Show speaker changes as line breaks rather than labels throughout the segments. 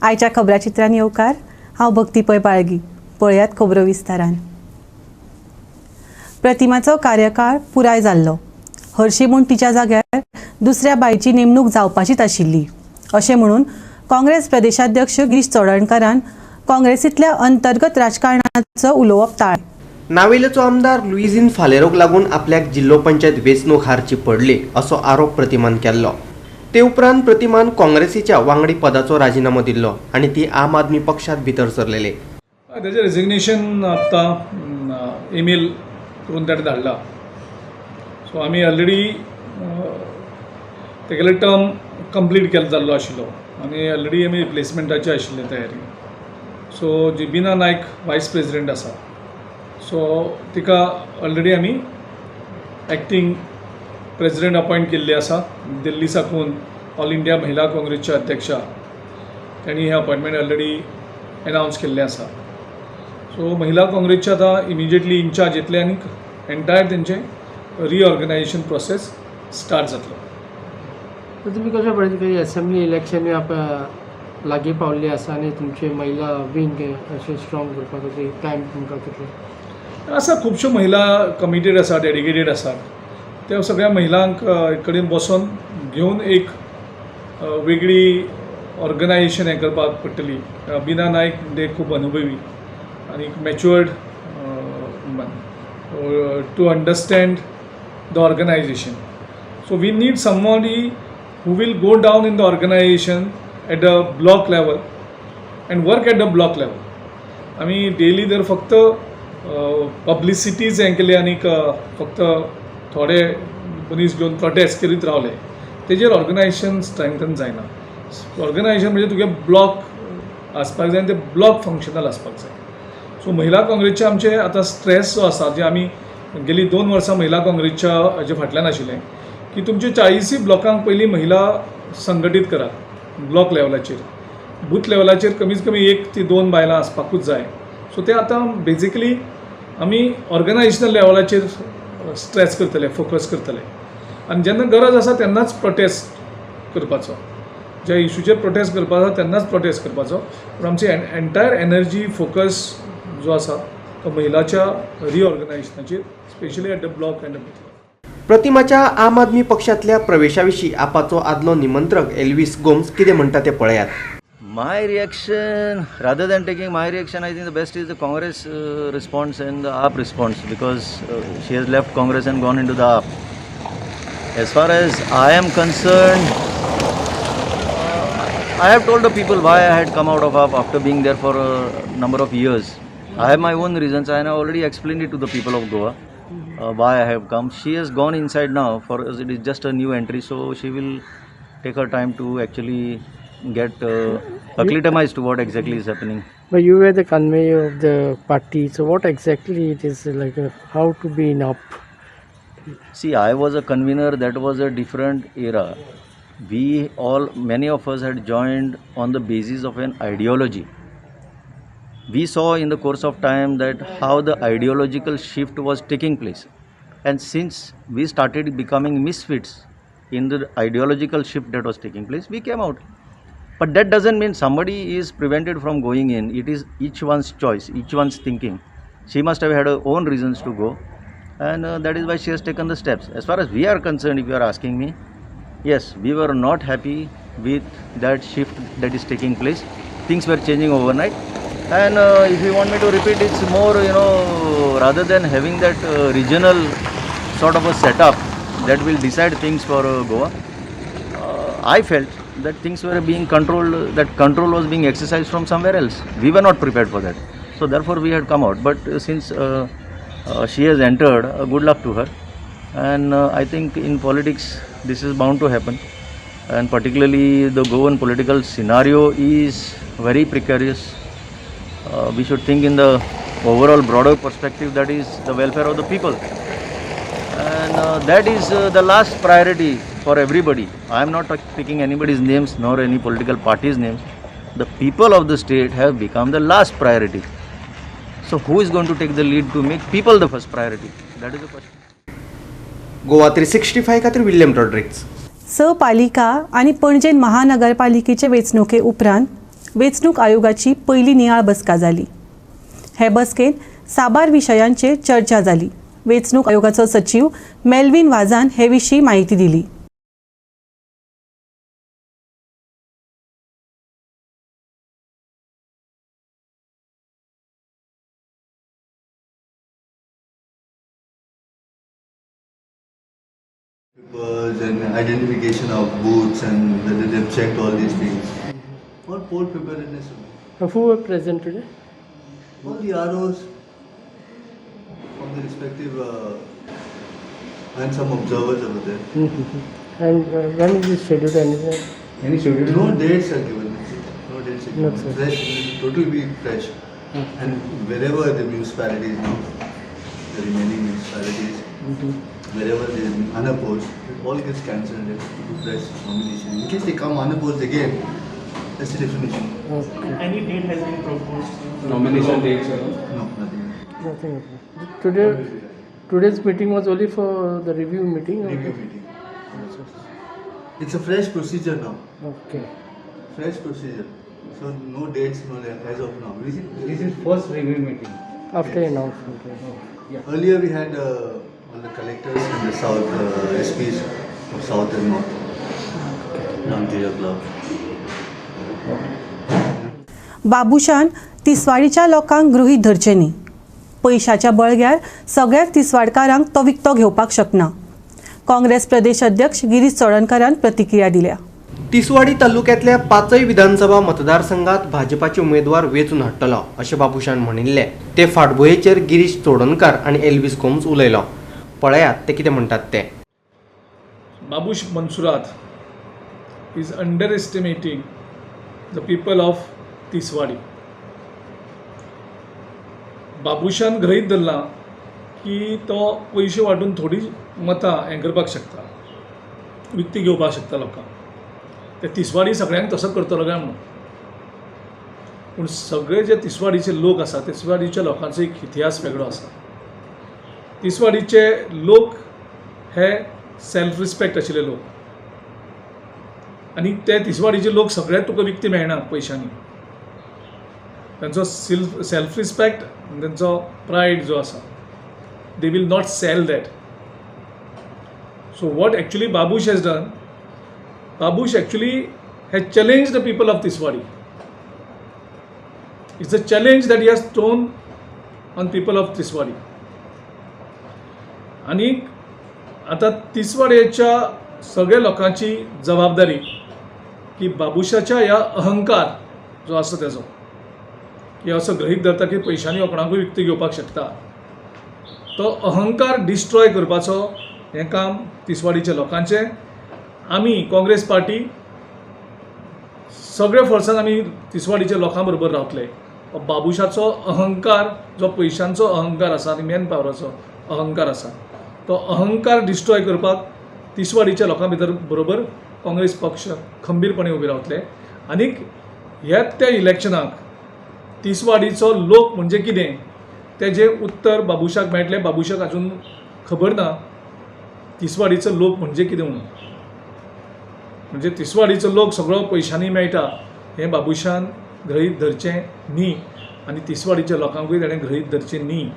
आयच्या खबराचित्रांनी येवकार हांव भक्तीपय बाळगी. पळयात खबरो विस्तारान. प्रतिमाचो कार्यकाळ पुराय जाल्लो. हरशी म्हूण तिच्या जाग्यार दुसऱ्या बायची नेमणूक जावपाचीच आशिल्ली अशें म्हणून काँग्रेस प्रदेशाध्यक्ष गिरीश चोडणकारान काँग्रेसींतल्या अंतर्गत राजकारणाचो उलोवप ताळ्ळें.
नावेलचो आमदार लुईझीन फालेरोक लागून आपल्याक जिल्लो पंचायत वेंचणूक हारची पडली असो आरोप प्रतिमान केल्लो. ते उपरांत प्रतिमान काँग्रेसीच्या वांगडी पदाचो राजिनामो दिल्लो आनी ती आम आदमी पक्षात भितर सरलेले.
त्याचे रेजिग्नेशन आत्ता ईमेल करून ताणें धाडला. सो आमी ऑलरेडी तेगेले टर्म कंप्लीट केलो जाल्लो आशिल्लो आनी ऑलरेडी आमी रिप्लेसमेंटाचे आशिल्ले तयारी. सो जी बिना नायक वायस प्रेसिडेंट आसा सो तिका ऑलरेडी आमी एक्टींग प्रेसिडेंट अपॉयंट केल्ली आसा. दिल्ली साकून ऑल इंडिया महिला काँग्रेसच्या अध्यक्षा तांणी हें अपॉयंटमेंट ऑलरेडी अनावन्स केल्लें आसा. सो महिला काँग्रेसचे आतां इमिजिएटली इन्चार्ज येतले आनी एंटायर तेंचें रिऑर्गनायजेशन प्रोसेस स्टार्ट जातलो.
तर तुम्ही कशा पळयता की असेंब्ली इलेक्शन लागीं पावल्ली आसा आनी तुमचे महिला विंग अशें स्ट्रॉंग करपाक टायम तुमकां कितलो
आसा? खुबश्यो महिला कमिटेड आसा, डेडिकेटेड आसात. त्या सगळ्या महिलांक कडेन बसून घेवन एक वेगळी ऑर्गनायजेशन हें करपाक पडटली. बिना नायक म्हणजे खूब अनुभवी आनी matured to understand the organisation. So we need somebody who will go down in the organization at the block level and work at the block level. आमी डेली जर फक्त पब्लिसिटीज हें केली आनी फक्त थोडे मनीस घेवन प्रोटेस्ट करीत रावले तेजेर ऑर्गनायजेशन स्ट्रेंथन जायना. ऑर्गनायजेशन म्हणजे तुगे ब्लॉक आसपाक जाय, ते ब्लॉक फंक्शनल आसपाक जाय. सो महिला काँग्रेसचे आमचे आतां स्ट्रेस जो आसा जे आमी गेली 2 वर्सां महिला काँग्रेसच्या हाजे फाटल्यान आशिल्लें की तुमचे 40 ब्लॉकांक पयलीं महिला संघटीत करात ब्लॉक लेवलाचेर. बूथ लेवलाचेर कमीत कमी 1 ते 2 बायलां आसपाकूच जाय. सो ते आतां बेजिकली आमी ऑर्गनायजेशनल लेवलाचेर स्ट्रेस करतले, फोकस करतले आनी जेन्ना गरज आसा तेन्नाच प्रोटेस्ट करपाचो. ज्या इशूचेर प्रोटेस्ट करपाचो तेन्नाच प्रोटेस्ट करपाचो. पूण आमची एंटायर एनर्जी फोकस जो आसा तो महिलाच्या रिऑर्गनायजेशनाचेर specially at the block and the booth.
प्रतिमाच्या आम आदमी पक्षातल्या प्रवेशाविशीं आपाचो आदलो निमंत्रक एल्विस गोम्स कितें म्हणटा ते पळयात.
My reaction, rather than taking my reaction, I think the best is the Congress response and the AAP response, because she has left Congress and gone into the AAP. As far as I am concerned, I have told the people why I had come out of AAP after being there for a number of years. I have my own reasons. I have already explained it to the people of Goa. Why I have come. She has gone inside now. For us it is just a new entry, so she will take her time to actually get acclimatized to what exactly is happening.
But you were the convener of the party, so what exactly it is like, how to be in up?
See, I was a convener. That was a different era. Many of us had joined on the basis of an ideology. We saw in the course of time that how the ideological shift was taking place, and since we started becoming misfits in the ideological shift that was taking place, we came out. But that doesn't mean somebody is prevented from going in. It is each one's choice, each one's thinking. She must have had her own reasons to go, and that is why she has taken the steps. As far as we are concerned, if you are asking me, yes, we were not happy with that shift that is taking place. Things were changing overnight. And if you want me to repeat, it's more, rather than having that regional sort of a setup that will decide things for Goa, I felt that things were being controlled, that control was being exercised from somewhere else. We were not prepared for that. So therefore we had come out. But since she has entered, good luck to her. And I think in politics this is bound to happen. And particularly the Goan political scenario is very precarious. We should think in the overall broader perspective, that is the welfare of the people, and that is the last priority for everybody. I am not picking anybody's names nor any political party's names. The people of the state have become the last priority. So who is going to take the lead to make people the first priority? That is the question.
Goa 365 खातीर William Rodrigues.
स पालिका आनी पणजेन महानगरपालिकेचे वेंचणुके उपरांत वेंचणूक आयोगाची पयली नियाळ बसका जाली. हे बसकेत साबार विशयांचेर चर्चा जाली. वेंचणूक आयोगाचो सचिव मेल्विन वाझान हे विशीं माहिती दिली.
Papers and identification of booths and whether they've checked all these things. All poll preparedness.
Who were present today?
All the ROs from the respective and some observers over there.
And when is this scheduled?
No dates are given. No dates are
No,
given.
sir.
Fresh, totally be fresh. And wherever the municipalities now, the remaining municipalities, wherever they are unopposed, it all gets cancelled and do fresh nomination. In case they come unopposed again, that's the definition.
Okay.
Any date has been proposed?
Nomination dates.
No, nothing.
Nothing. Today's meeting was only for the review meeting. or-
Review meeting. It's a fresh procedure now.
Okay.
Fresh procedure. So no dates, no as of now.
This is first review meeting.
After announcement. Right?
Earlier we had all the collectors in the south, SPs of south and north. Nangjiya Club.
Babushan तिसवाडीच्या लोकांक गृहीत धरचे न्ही. पैशाच्या बळग्यार सगळ्याच तिसवाडकारांक तो विकतो घेवपाक शकना. काँग्रेस प्रदेश अध्यक्ष गिरीश चोडणकरान प्रतिक्रिया दिल्या.
तिसवाडी तालुक्यातल्या 5 विधानसभा मतदारसंघात भाजपाचे उमेदवार वेचून हाडटलो अशें बाबुशान म्हणिल्ले. ते फाटभुंयेचेर गिरीश चोडणकार आनी एल्विस कोम्स उलयलो. पळयात ते कितें म्हणटात ते.
Babush Mansurat is underestimating the people of Tiswadi. Babushan गृहीत धरला की तो पयशे वांटून थोडी मतां हें करपाक शकता, विकती घेवपाक शकता लोकांक. ते तिसवाडी सगळ्यांक तसो करतलो काय म्हणून. पूण सगळे जे तिसवाडीचे लोक आसा, तिसवाडीच्या लोकांचो एक इतिहास वेगळो आसा. तिसवाडीचे लोक हे सेल्फ रिस्पेक्ट आशिल्ले लोक, आनी ते तिसवाडीचे लोक सगळ्यात तुका विकती मेळना पयशांनी. तांचो सेल्फ रिस्पेक्ट, तांचो प्रायड जो आसा, they will not sell that. So what actually Babush has done, Babush actually has challenge the people of Tiswadi. It's a challenge that he has thrown on people of Tiswadi. आनी आता तिसवाडीच्या सगळ्या लोकांची जबाबदारी की बाबुशाच्या ह्या अहंकार जो आसा तेजो, की असो गृहीत धरता की पयशांनी कोणाकूय विकती घेवपाक शकता, तो अहंकार डिस्ट्रॉय करपाचो हें काम तिसवाडीच्या लोकांचें. आमी काँग्रेस पार्टी सगळे फोर्सान आमी तिसवाडीच्या लोकां बरोबर रावतले. बाबुशाचो अहंकार, जो पयशांचो अहंकार आसा आनी मॅन पावराचो अहंकार आसा, तो अहंकार डिस्ट्रॉय करपाक तिसवाडीच्या लोकां भितर बरोबर काँग्रेस पक्ष खंबीरपणे उबे रावतले. आनीक ह्याच त्या इलेक्शनाक तिसवाडीचो लोक म्हणजे कितें तेजें उत्तर बाबुशाक मेळटलें. बाबुशाक अजून खबर ना तिसवाडीचो लोक म्हणजे कितें म्हणून. म्हणजे तिसवाडीचो लोक सगळो पयशांनी मेळटा हें बाबुशान गृहीत धरचें न्ही, आनी तिसवाडीच्या लोकांकूय ताणें गृहीत धरचें न्ही.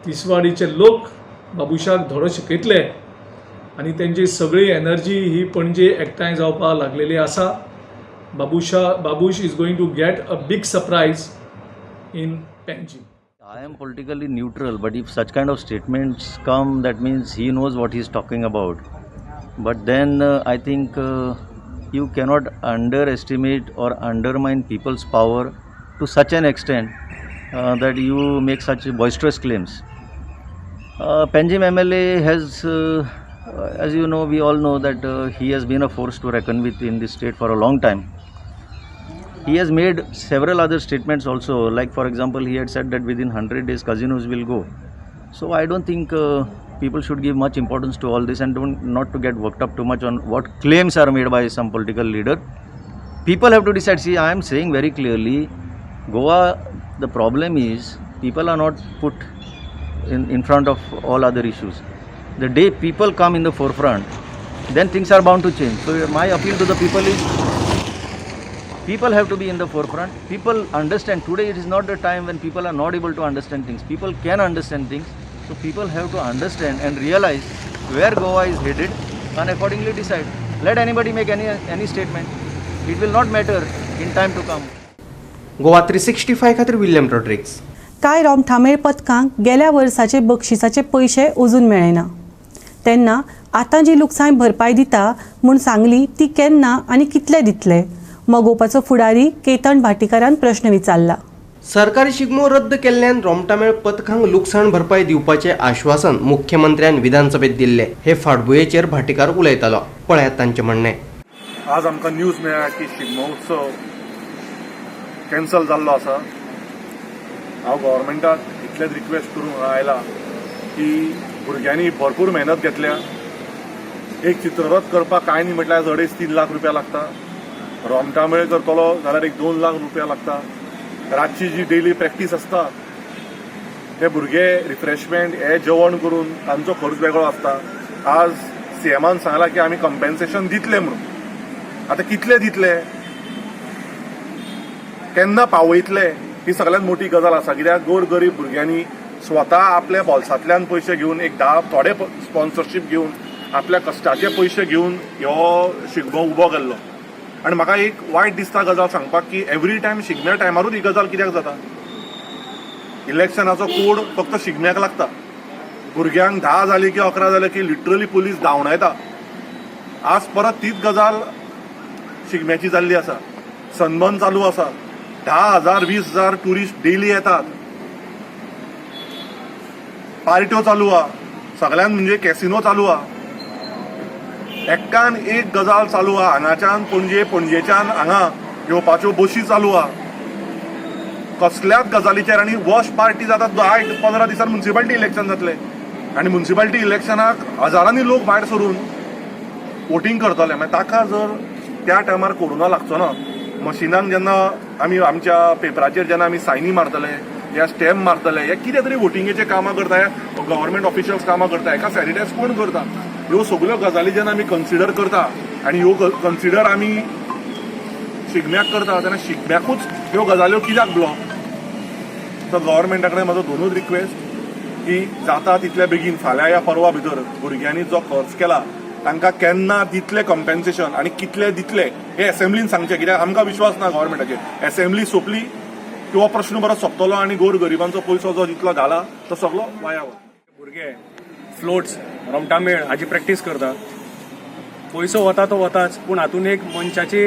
तिसवाडीचे लोक बाबुशाक धडो शिकयतले आनी तेंची सगळी एनर्जी ही पणजे एकठांय जावपाक लागलेली आसा. Babush is going to get a big surprise in Panjim.
I am politically neutral, but if such kind of statements come, that means he knows what he is talking about. But then I think you cannot underestimate or undermine people's power to such an extent that you make such boisterous claims. Panjim MLA has, as you know, we all know that he has been a force to reckon with in this state for a long time. He has made several other statements also, like for example he had said that within 100 days casinos will go. So I don't think people should give much importance to all this and not to get worked up too much on what claims are made by some political leader. People have to decide. See, I am saying very clearly, Goa, the problem is people are not put in front of all other issues. The day people come in the forefront, then things are bound to change. So my appeal to the people is People have to be in the forefront. People understand. Today it is not the time when people are not able to understand things. People can understand things. So people have to understand and realize where Goa is headed and accordingly decide. Let anybody make any statement. It will not matter in time to come.
Goa 365 खातीर William Rodrigues.
कांय रोमठामेळ पथकांक गेल्या वर्साचे बक्षिसाचे पयशे अजून मेळ्ळे ना. तेन्ना आतां जी लुकसाण भरपाय दिता म्हूण सांगली ती केन्ना आनी कितले दितले मगोवपाचो फुडारी केतन भाटीकारान प्रश्न विचारला.
सरकारी शिगमो रद्द केल्ल्यान रोमटामेळ पथकांक लुकसाण भरपाय दिवपाचे आश्वासन मुख्यमंत्र्यान विधानसभेत दिल्ले. हे फाटभुंयेचेर भाटीकार उलयतालो. पळयात तांचें म्हणणें.
आज आमकां न्यूज मेळ्ळा की शिगमो उत्सव कॅन्सल जाल्लो आसा. हांव गव्हर्मेंटाक इतलेच रिक्वेस्ट करूंक आयला की भुरग्यांनी भरपूर मेहनत घेतल्या. एक चित्ररथ करपाक कांय न्ही म्हटल्यार 2.5-3 लाख रुपया लागता. रोमटामेळ करतलो जाल्यार एक 2 लाख रुपया लागता. रातची जी डेली प्रॅक्टीस आसता ते भुरगे रिफ्रेशमेंट हे जेवण करून तांचो खर्च वेगळो आसता. आज सीएमान सांगला की आमी कंपेन्सेशन दितले म्हणून. आतां कितले दितले, केन्ना पावयतले, ही सगळ्यांत मोठी गजाल आसा. कित्याक गोरगरीब भुरग्यांनी स्वता आपल्या बोल्सांतल्यान पयशे घेवन एक थोडे स्पॉन्सरशीप घेवन आपल्या कश्टाचे पयशे घेवन हो शिगमो उबो केल्लो. आनी म्हाका एक वायट दिसता गजाल सांगपाक की एवरी टायम शिगम्या टायमारूच ही गजाल कित्याक जाता. इलेक्शनाचो कोड फक्त शिगम्याक लागता. भुरग्यांक 10 जाली की 11 जाले की लिटरली पुलीस धांवडायता. आज परत तीच गजाल शिगम्याची जाल्ली आसा. सनबर्न चालू आसा. 10,000-20,000 टुरिस्ट डेली येतात. पार्ट्यो चालू आहा. सगळ्यान म्हणजे कॅसिनो चालू आहा. एक्कान एक गजाल चालू आहा. हांगाच्यान पणजे, पणजेच्यान हांगा येवपाच्यो बशी चालू आहा. कसल्याच गजालीचेर आनी वॉश पार्टी जाता. 10-15 दिसान म्युन्सिपालिटी इलेक्शन जातले आनी म्युन्सिपालिटी इलेक्शनाक हजारांनी लोक भायर सरून वोटींग करतले. मागीर ताका जर त्या टायमार कोरोना लागचो ना. मशिनान जेन्ना आमी आमच्या पेपराचेर जेन्ना आमी सायनी मारतले या स्टॅम्प मारतले या कितें तरी वोटिंगेचे कामां करता, गव्हर्मेंट ऑफिशियल्स कामां करता, हेका सॅनिटायज कोण करता. ह्यो सगळ्यो गजाली जेन्ना आमी कन्सिडर करता आनी ह्यो कन्सिडर आमी शिगम्याक करता तेन्ना शिगम्याकूच ह्यो गजाल्यो कित्याक ब्लॉक. तर गव्हर्मेंटा कडेन म्हजो दोनूच रिक्वेस्ट की जाता तितले बेगीन फाल्यां या परवा भितर भुरग्यांनी जो खर्च केला तांकां केन्ना दितले कंपेन्सेशन आनी कितले दितले हे एसेंब्लीन सांगचे. कित्याक आमकां विश्वास ना गव्हर्मेंटाचेर. एसेंब्ली सोंपली की हो प्रश्न बरो सोंपतलो आनी गोरगरिबांचो पयसो जो जितलो घाला तो सगळो वाया वता.
भुरगे फ्लोट्स रोमटामेळ हाजी प्रॅक्टीस करता. पयसो वता तो वताच, पूण हातून एक मनशाची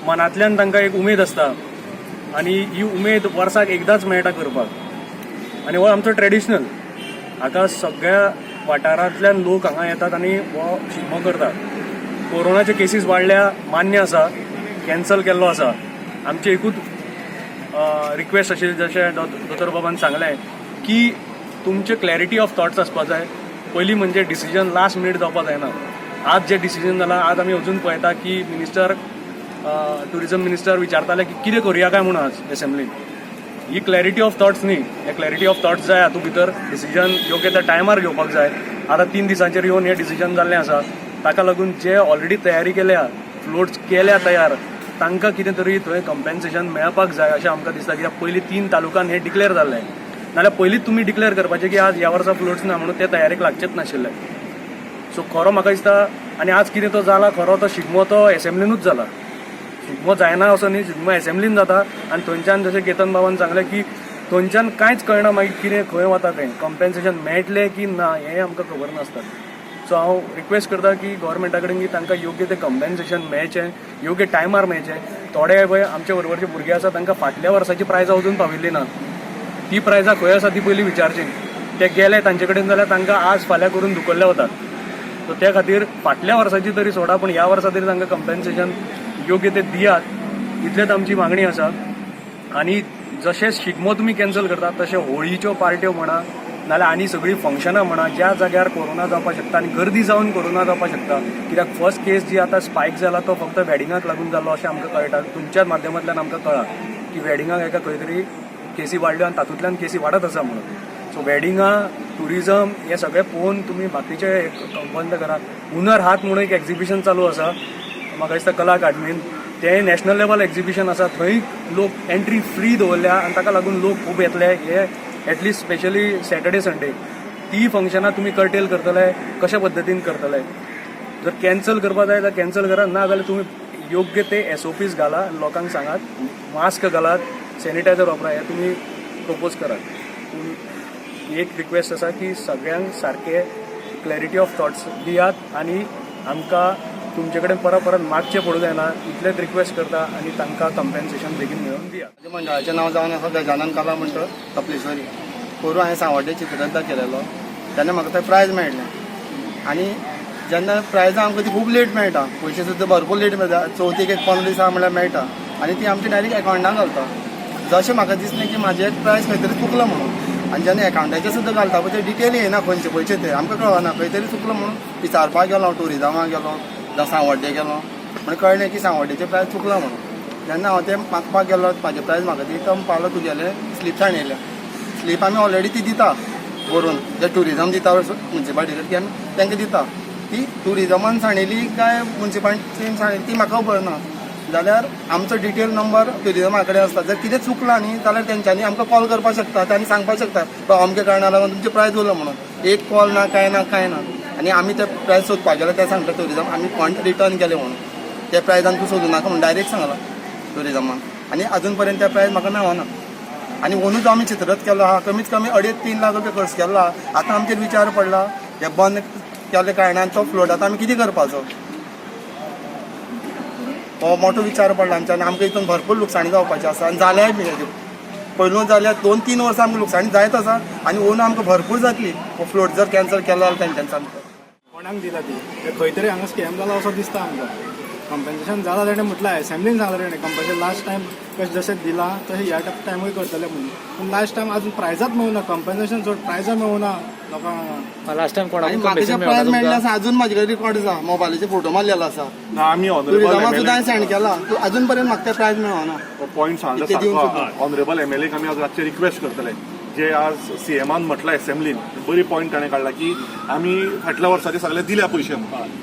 मनांतल्यान तांकां एक उमेद आसता आनी ही उमेद वर्साक एकदांच मेळटा करपाक. आनी हो आमचो ट्रेडिशनल. हाका सगळ्या वाठारांतल्यान लोक हांगा येतात आनी हो शिगमो करतात. कोरोनाचे केसीस वाडल्या मान्य आसा, कॅन्सल केल्लो आसा. आमची एकूच रिक्वेस्ट आशिल्ली जशें दोतोर बाबान सांगलें की तुमचे क्लॅरिटी ऑफ थॉट्स आसपाक जाय. पयलीं म्हणजे डिसिजन लास्ट मिनीट जावपाक जायना. आज जे डिसिजन जालां आज आमी अजून पळयता की मिनिस्टर टुरिझम मिनिस्टर विचारताले की कितें करुया काय म्हणून आज एसेंब्लीन. ही क्लॅरिटी ऑफ थॉट्स न्ही. हे क्लॅरिटी ऑफ थॉट्स जाय हातूंत भितर डिसिजन योग्य त्या टायमार घेवपाक जाय. आतां 3 दिसांचेर येवन हें डिसिजन जाल्लें आसा. ताका लागून जे ऑलरेडी तयारी केल्या, फ्लोट्स केल्या तयार, तांकां कितें तरी थंय कंपेन्सेशन मेळपाक जाय अशें आमकां दिसता. कित्याक पयलीं 3 तालुकान हें डिक्लेअर जाल्लें. नाल्यार पयलींच तुमी डिक्लेअर करपाचें की आज ह्या वर्सा फ्लोट्स ना म्हणून ते तयारेक लागचेच नाशिल्ले. सो खरो म्हाका दिसता आनी आज कितें तो जाला खरो तो शिगमो तो एसेंब्लीनूच जाला. शिगमो जायना असो न्ही, शिगमो एसेंब्लीन जाता आनी थंयच्यान जशें केतन बाबान सांगलें की थंयच्यान कांयच कळना मागीर कितें खंय वता तें कंपेन्सेशन मेळटलें की ना हें आमकां खबर नासता. सो हांव रिक्वेस्ट करता की गव्हर्मेंटा कडेन की तांकां योग्य तें कंपेन्सेशन मेळचें, योग्य टायमार मेळचें. थोडे पळय आमचे बरोबरचे भुरगे आसा तांकां फाटल्या वर्साची प्रायजां अजून पाविल्लीं ना. ती प्रायजां खंय आसा ती पयलीं विचारची. ते गेले तांचे कडेन जाल्यार तांकां आज फाल्यां करून धुकल्ले वतात. सो त्या खातीर फाटल्या वर्साची तरी सोडा पूण ह्या वर्सा तरी तांकां कंपेन्सेशन योग्य ते दियात, इतलेच आमची मागणी आसा. आनी जशें शिगमो तुमी कॅन्सल करतात तशें होळीच्यो पार्ट्यो म्हणा नाल्यार आनी सगळीं फंक्शनां म्हणा ज्या जाग्यार कोरोना जावपाक शकता आनी गर्दी जावन कोरोना जावपाक शकता. कित्याक फर्स्ट केस जी आतां स्पायक जाला तो फक्त वॅडिंगाक लागून जाल्लो अशें आमकां कळटा. तुमच्याच माध्यमांतल्यान आमकां कळ्ळा की वॅडिंगाक एका खंय तरी केसी वाडल्यो आनी तातूंतल्यान केसी वाडत आसा म्हणून. सो वॅडिंगां, टुरिझम हे सगळें पळोवन तुमी बाकीचे बंद करात. हुनर हात म्हणून एक एक्झिबिशन चालू आसा म्हाका दिसता कला अकादमीन. तें नॅशनल लेवल एक्झिबिशन आसा, थंय लोक एंट्री फ्री दवरल्या आनी ताका लागून लोक खूब येतले. हे एटलिस्ट स्पेशली सॅटर्डे संडे ती फंक्शनां तुमी कर्टेल करतले, कशा पद्दतीन करतले. जर कॅन्सल करपा जाय जाल्यार कॅन्सल करात, ना जाल्यार तुमी योग्य ते SOPs घाला, लोकांक सांगात, मास्क घालात, सॅनिटायझर वापरा, हें तुमी प्रपोज करात. पूण एक रिक्वेस्ट आसा की सगळ्यांक सारके क्लॅरिटी ऑफ थॉट्स दियात आनी आमकां तुमचे कडेन परत मागचें पडूं जायना इतलेच रिक्वेस्ट करता आनी तांकां कंपेन्सेशन बेगीन मेळोवन दियात.
माझ्या मंडळाचें नांव जावन आसा गजानन कला मंडळ कपलेश्वरी. पोरूं हांवें सांवड्डे चित्ररथ केलेलो, तेन्ना म्हाका थंय प्रायज मेळ्ळें. आनी जेन्ना प्रायजां आमकां ती खूब लेट मेळटा, पयशे सुद्दां भरपूर लेट मेळटा, चवथीक एक 15 दिसां म्हणल्यार मेळटा आनी ती आमची डायरेक्ट एकावंटान घालता. जशें म्हाका दिसलें की म्हाजें एक प्रायज खंय तरी चुकलो म्हणून, आनी जेन्ना एकावंटाचेर सुद्दां घालता पळय ते डिटेल येना खंयचे पयशे ते आमकां कळना, खंय तरी चुकलो म्हणून विचारपाक गेलो हांव टुरिजमाक गेलो जावं सांवड्डे गेलो, म्हण कळ्ळें की सांवड्डेचें प्रायज चुकलो म्हणून. जेन्ना हांव तें मागपाक गेलो म्हाजें प्रायज म्हाका ती कम पावलो, तुगेलें स्लीप सांगलेलें स्लीप आमी ऑलरेडी ती दिता व्हरून, जे ट्युरिजम दिता म्युन्सिपाल्टीचेर ती आमी तांकां दिता. ती ट्युरिजमान सांगलेली काय म्युन्सिपाल्टीन सांगलेली ती म्हाका खबर ना. जाल्यार आमचो डिटेल नंबर ट्युरिजमा कडेन आसता. जर कितें चुकलां न्ही जाल्यार तेंच्यांनी आमकां कॉल करपाक शकता आनी सांगपाक शकता बाबा अमके कारणां लागून तुमचें प्रायज उरलो म्हणून. एक कॉल ना कांय ना आनी आमी ते प्रायज सोदपाक गेले, ते सांगता ट्युरिजम आमी फंड रिटर्न केले म्हणून. ते प्रायजान तूं सोदूं नाका म्हणून डायरेक्ट सांगलां ट्युरिजमान. आनी अजून पर्यंत ते प्रायज म्हाका मेळना. आनी अंदूच आमी चित्ररथ केलो आहा, कमीत कमी 2.5-3 लाख रुपया खर्च केल्लो आहा. आतां आमचेर विचार पडला हे बंद केल्ल्या कारणान तो फ्लोट आतां आमी कितें करपाचो, हो मोठो विचार पडला आमच्यान. आमकां हितून भरपूर लुकसाणी जावपाची आसा आनी जाल्याय बी. पयलू जाल्यार 2-3 वर्सां आमकां लुकसाणी जायत आसा आनी अंदू आमकां भरपूर जातली हो फ्लोट जर कॅन्सल केलो जाल्यार तेंच्यांनी सांगता.
कोणाक दिला ती खंय तरी हांगा स्कॅम जाला असो दिसता आमकां. कंपेन्सेशन जाला ताणें म्हटलां, असेंब्लीन सांगलें ताणें कंपेन्सेशन लास्ट टायम जशें दिलां तशें ह्या टायमूय करतले म्हणून. पूण लास्ट टायम अजून प्रायजाच मेळूना, कंपेन्सेशन चड प्रायजां मेळूना लोकांक. लास्ट टायम कोणाक म्हाका प्रायज मेळ्ळें आसा, अजून म्हाजे कडेन रिकॉर्ड आसा, मोबायलाचेर फोटो मारलेलो आसा.
आमी
टुरिजमाक सुद्दां हांवें सेंड केला, अजून पर्यंत म्हाका ते प्रायज मेळना.
पॉयंट सांगता ऑनरेबल MLA आमी आज रातचे रिक्वेस्ट करतले, जे आज CMान म्हटलं एसेंब्लीन बरी पॉयंट ताणें काडला की आमी फाटल्या वर्साचे सगळे दिल्या पयशे,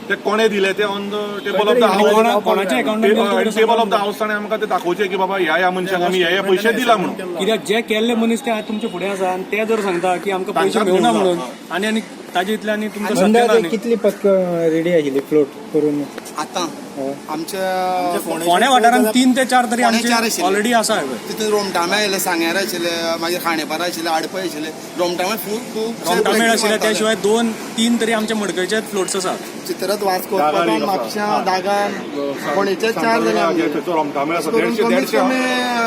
ते कोणे दिले ते on the table of the house, table of the house ताणें आमकां ते दाखोवचे की बाबा ह्या मनशाक आमी हे पयशे दिला म्हणून.
कित्याक जे केल्ले मनीस ते तुमचे फुडें आसा आनी ते जर सांगता की आमकां पयशे मेळना म्हणून आनी ताजे इतल्यानी तुमकां सत्य ना.
कितली पत्क रेडी आशिल्ली फ्लोट करून
आतां आमच्या
फोंड्या वाठारांत 3 ते 4 तरी आमचे ऑलरेडी आसा.
तितून रोमटामे आशिल्ले, सांगेर आशिल्ले, मागीर खांडेपार आशिल्ले, आडपय आशिल्ले. रोमटामे खूब
रोमटामेळ आशिल्ले, त्या शिवाय 2-3 तरी आमचे मडकयचे फ्लोट्स आसात.
चित्ररथ वास्को म्हापशां दागान फोंडेचे 4 जाले.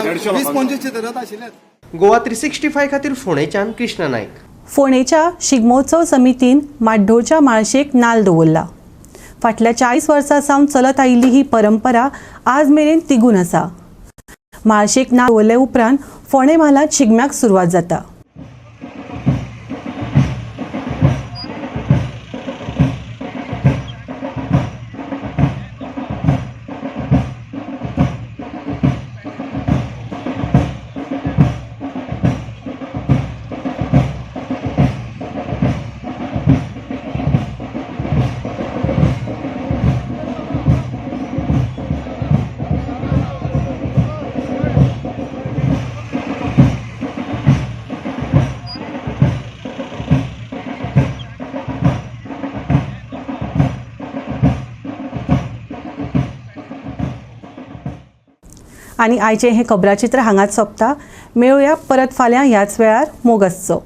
20-25 चित्ररथ आशिल्ले.
गोवा 365 खातीर फोंडेच्यान कृष्णा नायक.
फोंडेच्या शिगमोत्सव समितीन माड्डोळच्या माळशेक नाल्ल दवरला. फाटल्या 40 वर्सां सावन चलत आयिल्ली ही परंपरा आज मेरेन तिगून आसा. माळशेक नाल्ल दवरले उपरांत फोंडे म्हालांत शिगम्याक सुरवात जाता. आणि आयचे हे खबराचित्र हांगाच सोंपता. मेळुया परत फाल्यां ह्याच वेळार मोग आसचो.